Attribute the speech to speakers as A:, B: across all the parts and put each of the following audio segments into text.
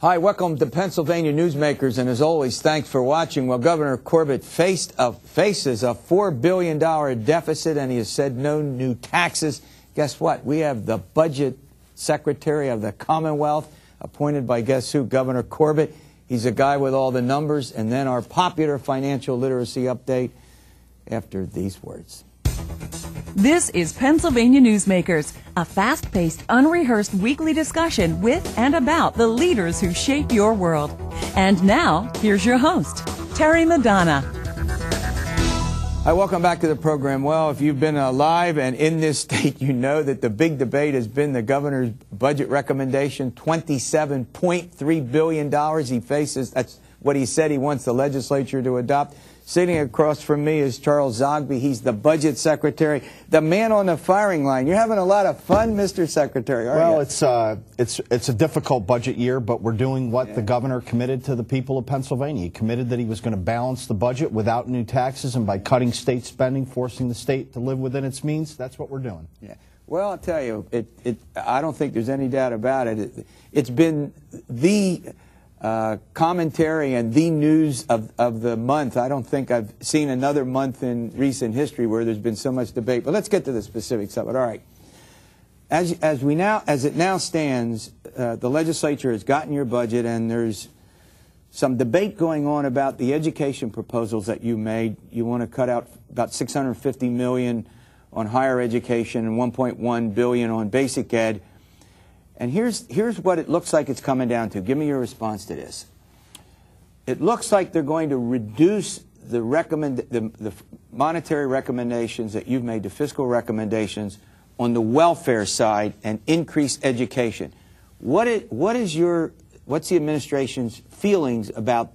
A: Hi, welcome to Pennsylvania Newsmakers, and as always, thanks for watching. Well, Governor Corbett faces a $4 billion deficit, and he has said no new taxes. Guess what? We have the Budget Secretary of the Commonwealth, appointed by guess who? Governor Corbett. He's a guy with all the numbers. And then our popular financial literacy update after these words.
B: This is Pennsylvania Newsmakers, a fast-paced, unrehearsed weekly discussion with and about the leaders who shape your world. And now, here's your host, Terry Madonna.
A: Hi, welcome back to the program. Well, if you've been alive and in this state, you know that the big debate has been the governor's budget recommendation, $27.3 billion he faces. That's what he said he wants the legislature to adopt. Sitting across from me is Charles Zogby. He's the budget secretary, the man on the firing line. You're having a lot of fun, Mr. Secretary, aren't you?
C: Well, it's a difficult budget year, but we're doing what the governor committed to the people of Pennsylvania. He committed that he was going to balance the budget without new taxes, and by cutting state spending, forcing the state to live within its means. That's what we're doing.
A: Yeah. Well, I'll tell you, I don't think there's any doubt about it. It's been the commentary and the news of the month. I don't think I've seen another month in recent history where there's been so much debate. But let's get to the specifics of it. All right. As it now stands, the legislature has gotten your budget, and there's some debate going on about the education proposals that you made. You want to cut out about $650 million on higher education and $1.1 billion on basic ed. And here's what it looks like it's coming down to. Give me your response to this. It looks like they're going to reduce the monetary recommendations that you've made, the fiscal recommendations on the welfare side, and increase education. What's the administration's feelings about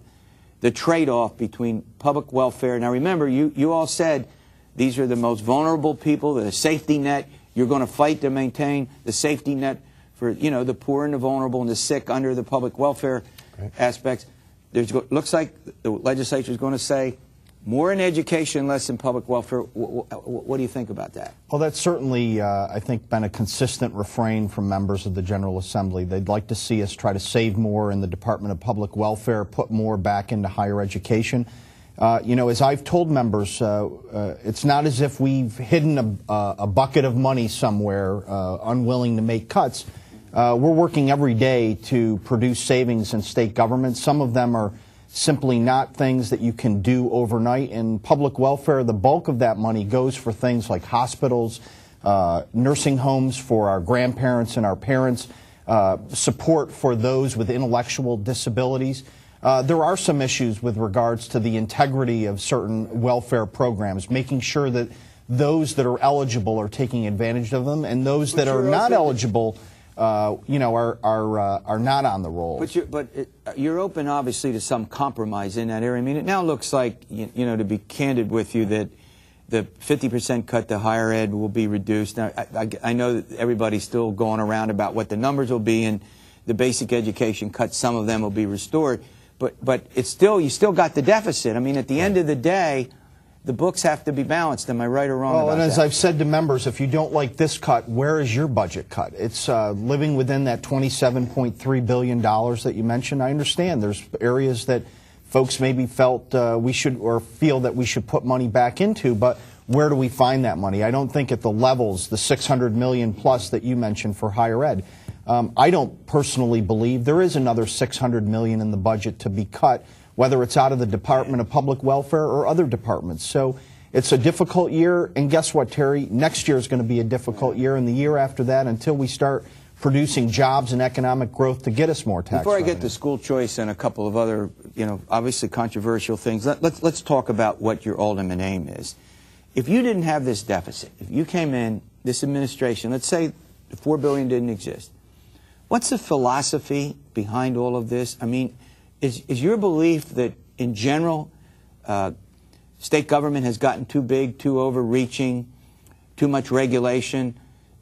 A: the trade-off between public welfare? Now remember, you all said these are the most vulnerable people, the safety net. You're going to fight to maintain the safety net for, you know, the poor and the vulnerable and the sick under the public welfare aspects. Looks like the legislature is going to say more in education, less in public welfare. What do you think about that?
C: Well, that's certainly, I think, been a consistent refrain from members of the General Assembly. They'd like to see us try to save more in the Department of Public Welfare, put more back into higher education. You know, as I've told members, it's not as if we've hidden a bucket of money somewhere, unwilling to make cuts. We're working every day to produce savings in state government. Some of them are simply not things that you can do overnight. In public welfare, the bulk of that money goes for things like hospitals, nursing homes for our grandparents and our parents, support for those with intellectual disabilities. There are some issues with regards to the integrity of certain welfare programs, making sure that those that are eligible are taking advantage of them, and those that are not eligible, you know, are not on the roll.
A: But you're open, obviously, to some compromise in that area. I mean, it now looks like, you know, to be candid with you, that the 50% cut to higher ed will be reduced. Now, I know that everybody's still going around about what the numbers will be, and the basic education cuts, some of them will be restored. But it's still, you still got the deficit. I mean, at the end of the day, the books have to be balanced. Am I right or wrong about that?
C: Well, and as I've said to members, if you don't like this cut, where is your budget cut? It's living within that $27.3 billion that you mentioned. I understand there's areas that folks maybe felt we should, or feel that we should put money back into, but where do we find that money? I don't think at the levels, the $600 million plus that you mentioned for higher ed. I don't personally believe there is another $600 million in the budget to be cut, whether it's out of the Department of Public Welfare or other departments. So it's a difficult year, and guess what, Terry? Next year is going to be a difficult year, and the year after that, until we start producing jobs and economic growth to get us more tax
A: Before
C: revenue.
A: I get to school choice and a couple of other, you know, obviously controversial things, let's talk about what your ultimate aim is. If you didn't have this deficit, if you came in, this administration, let's say the $4 billion didn't exist, what's the philosophy behind all of this? I mean, is your belief that, in general, state government has gotten too big, too overreaching, too much regulation?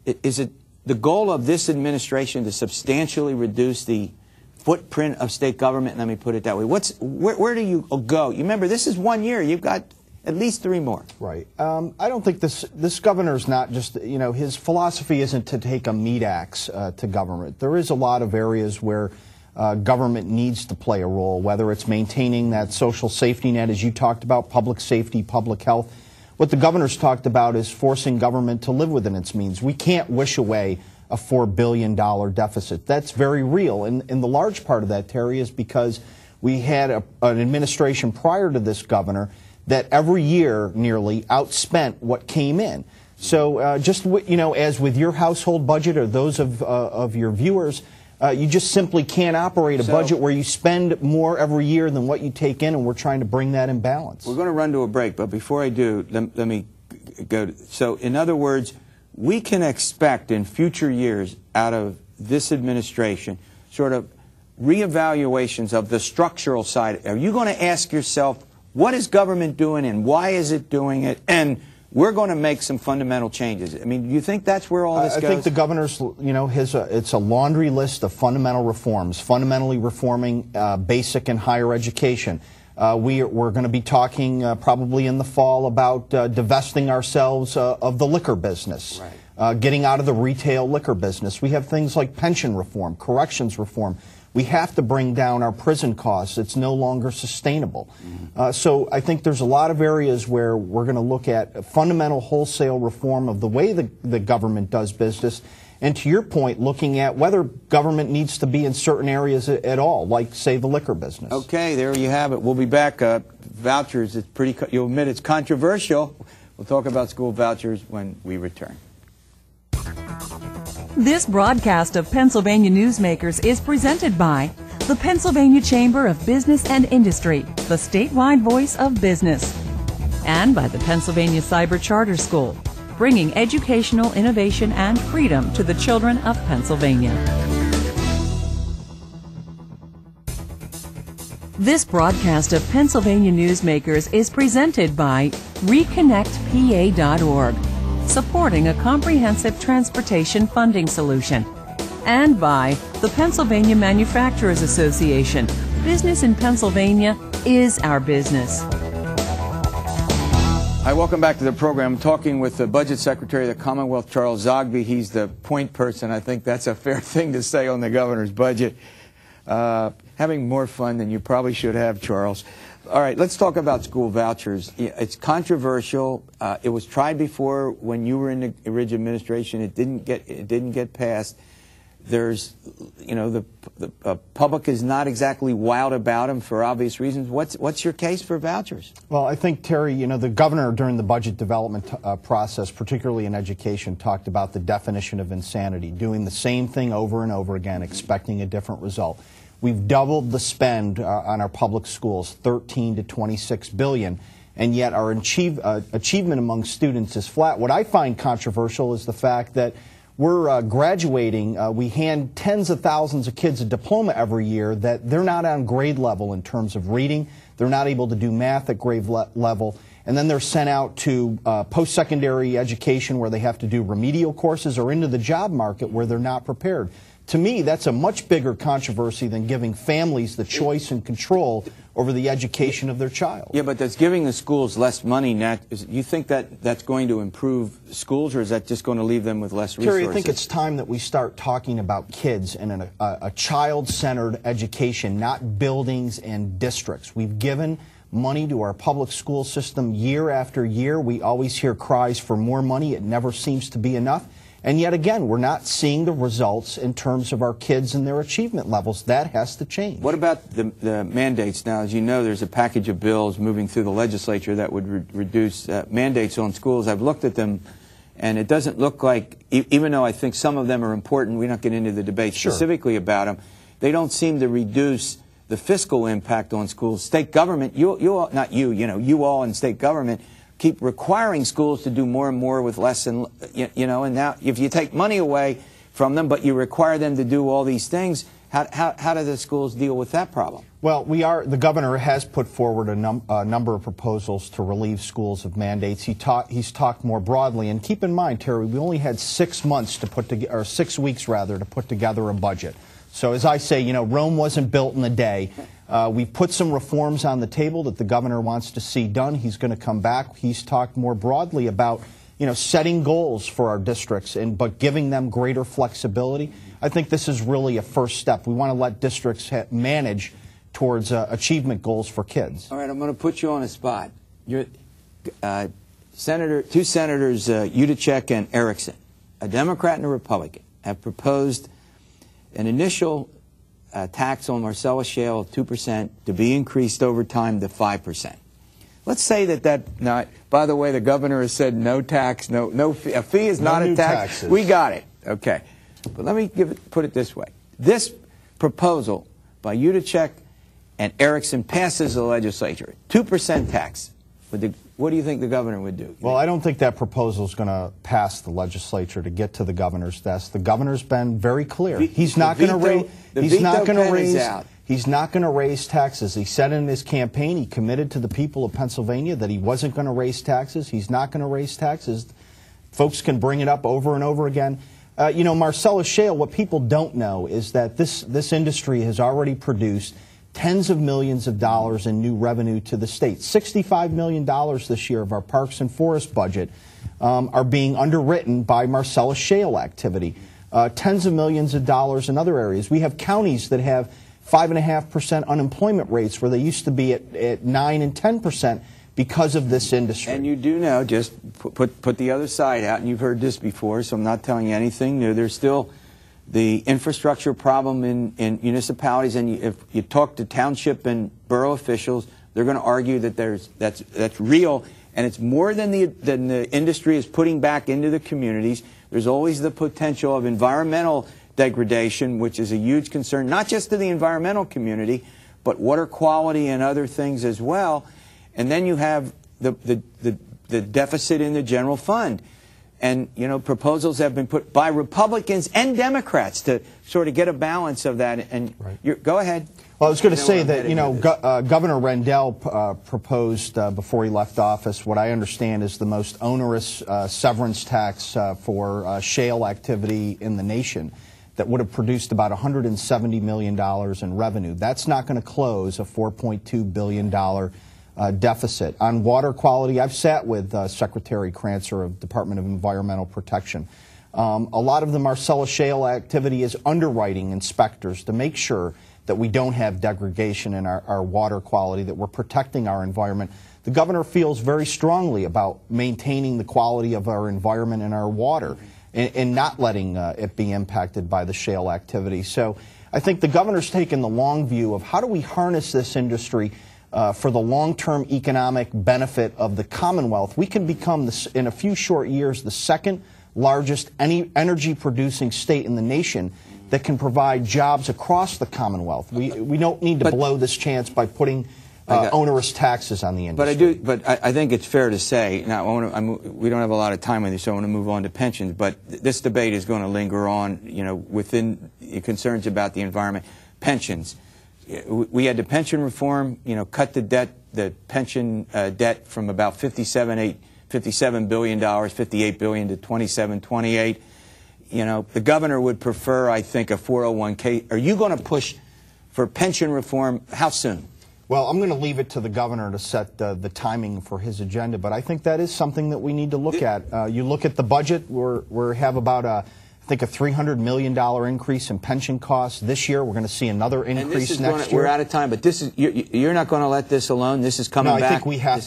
A: Is it the goal of this administration to substantially reduce the footprint of state government? Let me put it that way. Where do you go? You remember, this is 1 year. You've got at least 3 more.
C: Right. I don't think this governor's not just, you know, his philosophy isn't to take a meat axe to government. There is a lot of areas where government needs to play a role, whether it's maintaining that social safety net, as you talked about, public safety, public health. What the governor's talked about is forcing government to live within its means. We can't wish away a $4 billion deficit. That's very real. And the large part of that, Terry, is because we had an administration prior to this governor that every year nearly outspent what came in. So just, as with your household budget or those of your viewers, you just simply can't operate a budget where you spend more every year than what you take in, and we're trying to bring that in balance.
A: We're going to run to a break, but before I do, let me go. So, in other words, we can expect in future years out of this administration sort of reevaluations of the structural side. Are you going to ask yourself, what is government doing and why is it doing it? And we're going to make some fundamental changes. I mean, do you think that's where all this goes?
C: I think the governor's, it's a laundry list of fundamental reforms, fundamentally reforming basic and higher education. We're going to be talking probably in the fall about divesting ourselves of the liquor business, getting out of the retail liquor business. We have things like pension reform, corrections reform. We have to bring down our prison costs. It's no longer sustainable. So I think there's a lot of areas where we're going to look at fundamental wholesale reform of the way the government does business. And to your point, looking at whether government needs to be in certain areas at all, like, say, the liquor business.
A: Okay, there you have it. We'll be back. Vouchers, you'll admit it's controversial. We'll talk about school vouchers when we return.
B: This broadcast of Pennsylvania Newsmakers is presented by the Pennsylvania Chamber of Business and Industry, the statewide voice of business, and by the Pennsylvania Cyber Charter School, bringing educational innovation and freedom to the children of Pennsylvania. This broadcast of Pennsylvania Newsmakers is presented by ReconnectPA.org, supporting a comprehensive transportation funding solution, and by the Pennsylvania Manufacturers Association. Business in Pennsylvania is our business.
A: Hi, welcome back to the program. I'm talking with the Budget Secretary of the Commonwealth, Charles Zogby. He's the point person. I think that's a fair thing to say on the governor's budget. Having more fun than you probably should have, Charles. All right, let's talk about school vouchers. It's controversial. It was tried before when you were in the original administration. It didn't get passed. There's, the public is not exactly wild about them for obvious reasons. What's your case for vouchers?
C: Well, I think, Terry, the governor during the budget development process, particularly in education, talked about the definition of insanity, doing the same thing over and over again, expecting a different result. We've doubled the spend on our public schools, $13 to $26 billion, and yet our achievement among students is flat. What I find controversial is the fact that we're graduating. We hand tens of thousands of kids a diploma every year that they're not on grade level in terms of reading. They're not able to do math at grade level. And then they're sent out to post-secondary education where they have to do remedial courses or into the job market where they're not prepared. To me, that's a much bigger controversy than giving families the choice and control over the education of their child.
A: Yeah, but that's giving the schools less money. You think that's going to improve schools, or is that just going to leave them with less resources?
C: Terry, I think it's time that we start talking about kids and a child-centered education, not buildings and districts. We've given money to our public school system year after year. We always hear cries for more money. It never seems to be enough. And yet again, we're not seeing the results in terms of our kids and their achievement levels. That has to change.
A: What about the mandates? Now, as you know, there's a package of bills moving through the legislature that would reduce mandates on schools. I've looked at them, and it doesn't look like, even though I think some of them are important, we don't get into the debate specifically about them, they don't seem to reduce the fiscal impact on schools. State government, you all in state government, keep requiring schools to do more and more with less, and and now if you take money away from them, but you require them to do all these things, how do the schools deal with that problem?
C: Well, the governor has put forward a number of proposals to relieve schools of mandates. He's talked more broadly, and keep in mind, Terry, we only had 6 months to put together, or 6 weeks rather, to put together a budget. So as I say, Rome wasn't built in a day. We've put some reforms on the table that the governor wants to see done. He's going to come back. He's talked more broadly about, setting goals for our districts, but giving them greater flexibility. I think this is really a first step. We want to let districts manage towards achievement goals for kids.
A: All right, I'm going to put you on a spot. You're, two senators, Utachek and Erickson, a Democrat and a Republican, have proposed an initial tax on Marcellus Shale of 2% to be increased over time to 5%. Let's say now, by the way, the governor has said no tax, a fee is not a tax.
C: Taxes.
A: We got it. Okay. But let me put it this way. This proposal by Utachek and Erickson passes the legislature. 2% tax. What do you think the governor would do?
C: Well, I don't think that proposal is going to pass the legislature to get to the governor's desk. The governor's been very clear. He's not going to raise. He's not going to raise taxes. He said in his campaign, he committed to the people of Pennsylvania that he wasn't going to raise taxes. He's not going to raise taxes. Folks can bring it up over and over again. You know, Marcellus Shale, what people don't know is that this industry has already produced tens of millions of dollars in new revenue to the state. $65 million this year of our Parks and Forest budget are being underwritten by Marcellus Shale activity. Tens of millions of dollars in other areas. We have counties that have 5.5% unemployment rates where they used to be at 9 and 10% because of this industry.
A: And you do know, just put the other side out, and you've heard this before, so I'm not telling you anything new. There's still the infrastructure problem in municipalities, and if you talk to township and borough officials, they're going to argue that that's real, and it's more than the industry is putting back into the communities. There's always the potential of environmental degradation, which is a huge concern, not just to the environmental community, but water quality and other things as well. And then you have the deficit in the general fund. And, you know, proposals have been put by Republicans and Democrats to sort of get a balance of that. And go ahead.
C: Well, I was going to say that, you know, Governor Rendell proposed before he left office what I understand is the most onerous severance tax for shale activity in the nation that would have produced about $170 million in revenue. That's not going to close a $4.2 billion deficit. On water quality, I've sat with Secretary Krancer of Department of Environmental Protection. A lot of the Marcellus Shale activity is underwriting inspectors to make sure that we don't have degradation in our water quality, that we're protecting our environment. The governor feels very strongly about maintaining the quality of our environment and our water and not letting it be impacted by the shale activity. So I think the governor's taken the long view of how do we harness this industry for the long-term economic benefit of the Commonwealth. We can become, in a few short years, the second largest energy-producing state in the nation that can provide jobs across the Commonwealth. We don't need to blow this chance by putting onerous taxes on the industry.
A: But I think it's fair to say, now we don't have a lot of time with you, so I want to move on to pensions, but this debate is going to linger on, you know, within concerns about the environment. Pensions. We had the pension reform, you know, cut the pension debt from about $57 billion, $58 billion to $27-28. You know, the governor would prefer, I think, a 401k. Are you going to push for pension reform? How soon?
C: Well, I'm going to leave it to the governor to set the timing for his agenda, but I think that is something that we need to look at. You look at the budget, we have about I think a $300 million increase in pension costs. This year, we're going to see another increase next year.
A: We're out of time, but this is you're not going to let this alone. This is coming back.
C: No, I think we have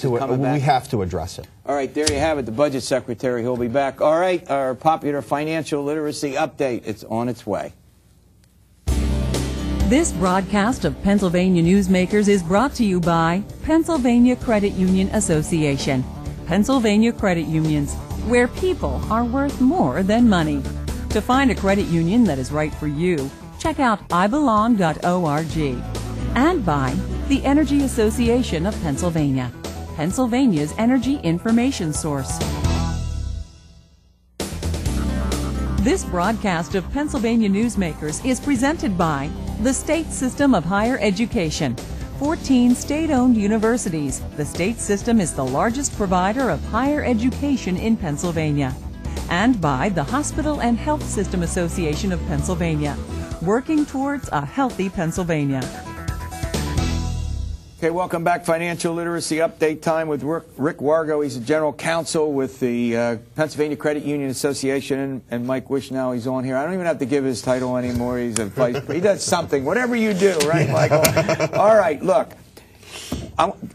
C: to address it.
A: All right, there you have it. The budget secretary, he'll be back. All right, our popular financial literacy update. It's on its way.
B: This broadcast of Pennsylvania Newsmakers is brought to you by Pennsylvania Credit Union Association. Pennsylvania Credit Unions, where people are worth more than money. To find a credit union that is right for you, check out ibelong.org. And by the Energy Association of Pennsylvania, Pennsylvania's energy information source. This broadcast of Pennsylvania Newsmakers is presented by the State System of Higher Education. 14 state-owned universities. The state system is the largest provider of higher education in Pennsylvania. And by the Hospital and Health System Association of Pennsylvania, working towards a healthy Pennsylvania.
A: Okay, welcome back. Financial Literacy Update time with Rick Wargo. He's the General Counsel with the Pennsylvania Credit Union Association, and Mike Wishnow, he's on here. I don't even have to give his title anymore. He's a vice. He does something, whatever you do, right, Michael? All right, look.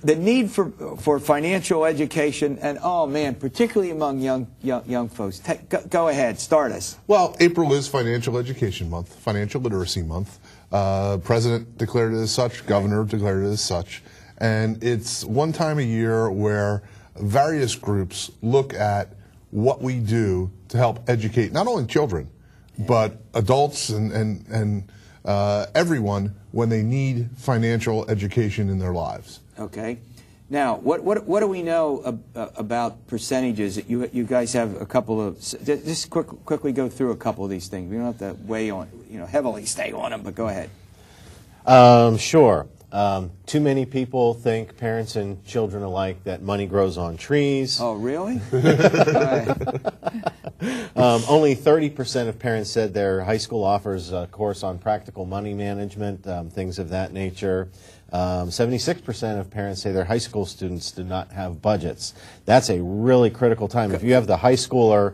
A: The need for financial education, and oh man, particularly among young folks. Go ahead, start us.
D: Well, April is Financial Education Month, Financial Literacy Month. President declared it as such, Governor declared it as such, and it's one time a year where various groups look at what we do to help educate not only children, but adults and everyone when they need financial education in their lives.
A: Okay. Now, what do we know about percentages? You guys have a couple of. Just quickly go through a couple of these things. We don't have to weigh on, heavily stay on them, but go ahead.
E: Sure. Too many people think, parents and children alike, that money grows on trees.
A: Oh, really?
E: Only 30% of parents said their high school offers a course on practical money management, things of that nature. 76% of parents say their high school students do not have budgets. That's a really critical time. If you have the high schooler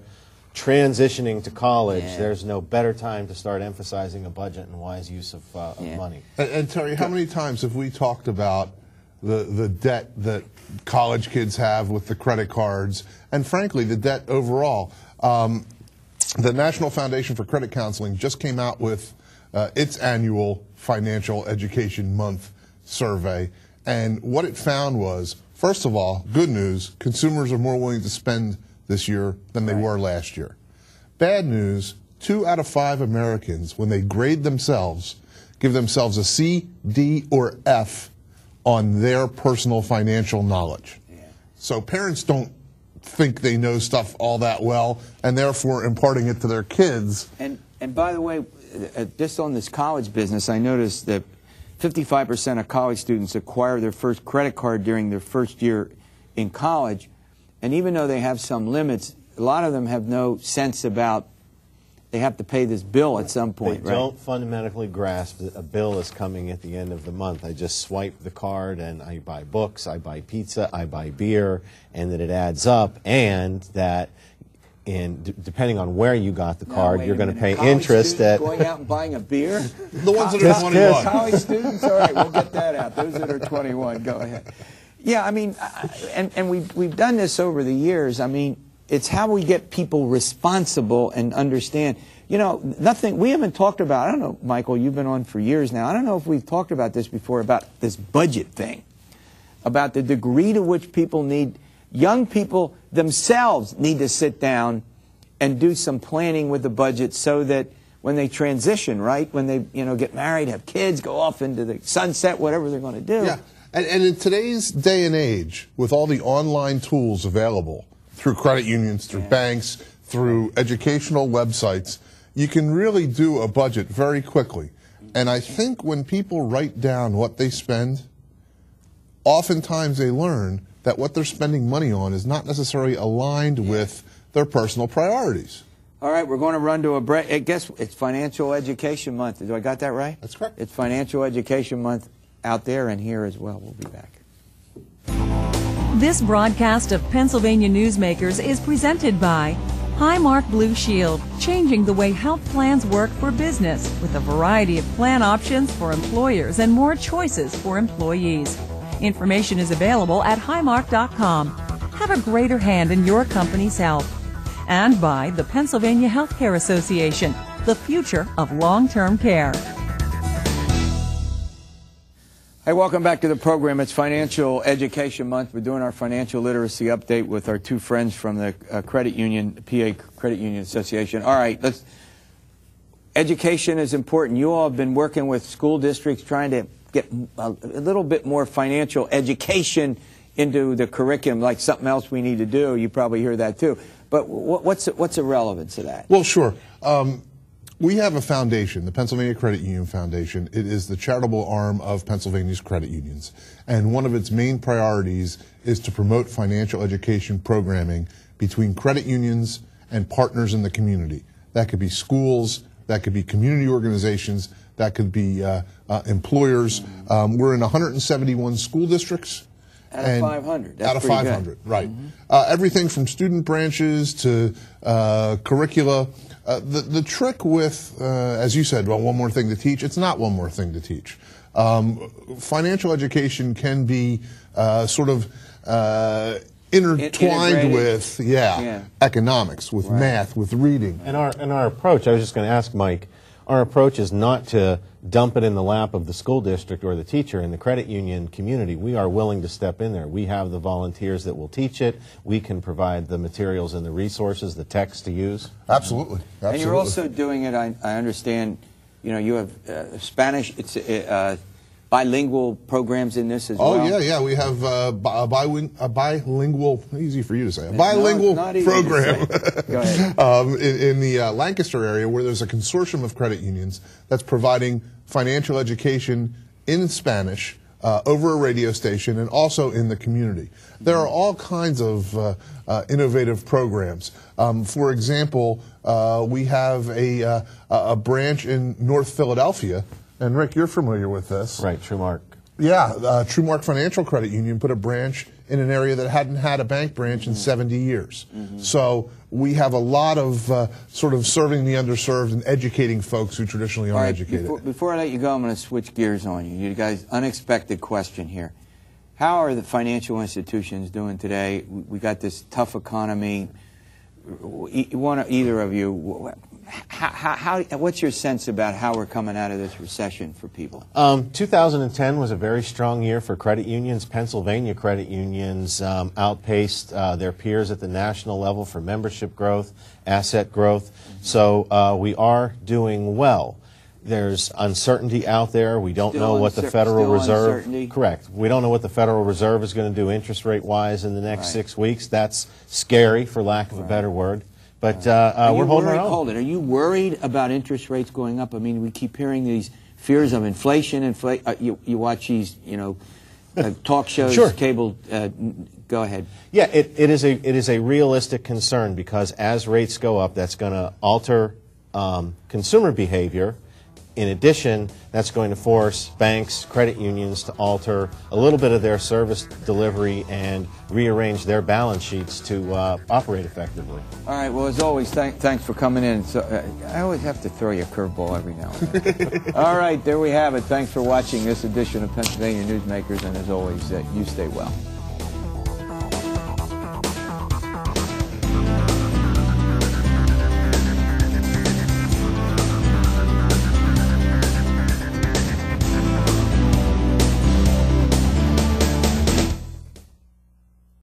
E: transitioning to college, there's no better time to start emphasizing a budget and wise use of money.
D: And Terry, how many times have we talked about the debt that college kids have with the credit cards, and frankly, the debt overall? The National Foundation for Credit Counseling just came out with its annual Financial Education Month survey, and what it found was, first of all, good news, consumers are more willing to spend this year than they were last year. Bad news, 2 out of 5 Americans, when they grade themselves, give themselves a C, D, or F on their personal financial knowledge. So parents don't think they know stuff all that well, and therefore imparting it to their kids.
A: And by the way, just on this college business, I noticed that 55% of college students acquire their first credit card during their first year in college. And even though they have some limits, a lot of them have no sense about they have to pay this bill at some point,
E: They don't fundamentally grasp that a bill is coming at the end of the month. I just swipe the card and I buy books, I buy pizza, I buy beer, and that it adds up, and that depending on where you got the card, you're going to pay interest at...
A: Going out and buying a beer?
D: The ones that are 21.
A: College students? All right, we'll get that out. Those that are 21, go ahead. Yeah, I mean, and we've done this over the years. I mean, it's how we get people responsible and understand. We haven't talked about, I don't know, Michael, you've been on for years now. I don't know if we've talked about this before, about this budget thing, about the degree to which young people themselves need to sit down and do some planning with the budget so that when they transition, right, when they get married, have kids, go off into the sunset, whatever they're going to do.
D: Yeah, and in today's day and age, with all the online tools available through credit unions, through banks, through educational websites, you can really do a budget very quickly. And I think when people write down what they spend, oftentimes they learn that what they're spending money on is not necessarily aligned with their personal priorities.
A: All right, we're going to run to a break. I guess it's Financial Education Month. Do I got that right?
D: That's correct.
A: It's Financial Education Month out there and here as well. We'll be back.
B: This broadcast of Pennsylvania Newsmakers is presented by Highmark Blue Shield, changing the way health plans work for business with a variety of plan options for employers and more choices for employees. Information is available at highmark.com. Have a greater hand in your company's health. And by the Pennsylvania Healthcare Association, the future of long-term care.
A: Hey, welcome back to the program. It's Financial Education Month. We're doing our financial literacy update with our two friends from the credit union, PA Credit Union Association. All right, education is important. You all have been working with school districts trying to get a little bit more financial education into the curriculum, like something else we need to do. You probably hear that too. But what's the relevance of that?
D: Well, sure. We have a foundation, the Pennsylvania Credit Union Foundation. It is the charitable arm of Pennsylvania's credit unions. And one of its main priorities is to promote financial education programming between credit unions and partners in the community. That could be schools, that could be community organizations, that could be employers. We're in 171 school districts.
A: Out of 500. That's
D: out of
A: pretty
D: 500,
A: good.
D: right. Everything from student branches to curricula. The trick with, as you said, well, one more thing to teach, it's not one more thing to teach. Financial education can be sort of intertwined with economics, with math, with reading.
E: And our approach, I was just going to ask Mike, our approach is not to dump it in the lap of the school district or the teacher. In the credit union community, we are willing to step in there. We have the volunteers that will teach it. We can provide the materials and the resources, the text to use.
D: Absolutely. Absolutely.
A: And you're also doing it, I understand, you know, you have Spanish, it's bilingual programs in this as well.
D: Oh, yeah. We have a bilingual, easy for you to say, a bilingual program
A: Go ahead.
D: in the Lancaster area, where there's a consortium of credit unions that's providing financial education in Spanish over a radio station and also in the community. There are all kinds of innovative programs. For example, we have a branch in North Philadelphia. And Rick, you're familiar with this.
E: Right, TrueMark.
D: Yeah, TrueMark Financial Credit Union put a branch in an area that hadn't had a bank branch in 70 years. So we have a lot of sort of serving the underserved and educating folks who traditionally aren't educated.
A: Before I let you go, I'm going to switch gears on you. You guys, unexpected question here. How are the financial institutions doing today? We got this tough economy. Either of you, what's your sense about how we're coming out of this recession for people?
E: 2010 was a very strong year for credit unions. Pennsylvania credit unions outpaced their peers at the national level for membership growth, asset growth. So we are doing well. There's uncertainty out there. We don't know what the Federal Reserve... Correct. We don't know what the Federal Reserve is going to do interest rate-wise in the next 6 weeks. That's scary, for lack of a better word. But we're holding our own.
A: Hold it. Are you worried about interest rates going up? I mean, we keep hearing these fears of inflation. You watch these, you know, talk shows,
E: Sure.
A: cable. Go ahead.
E: Yeah, it is a realistic concern, because as rates go up, that's going to alter consumer behavior. In addition, that's going to force banks, credit unions to alter a little bit of their service delivery and rearrange their balance sheets to operate effectively.
A: All right. Well, as always, thanks for coming in. So, I always have to throw you a curveball every now and then. All right. There we have it. Thanks for watching this edition of Pennsylvania Newsmakers. And as always, you stay well.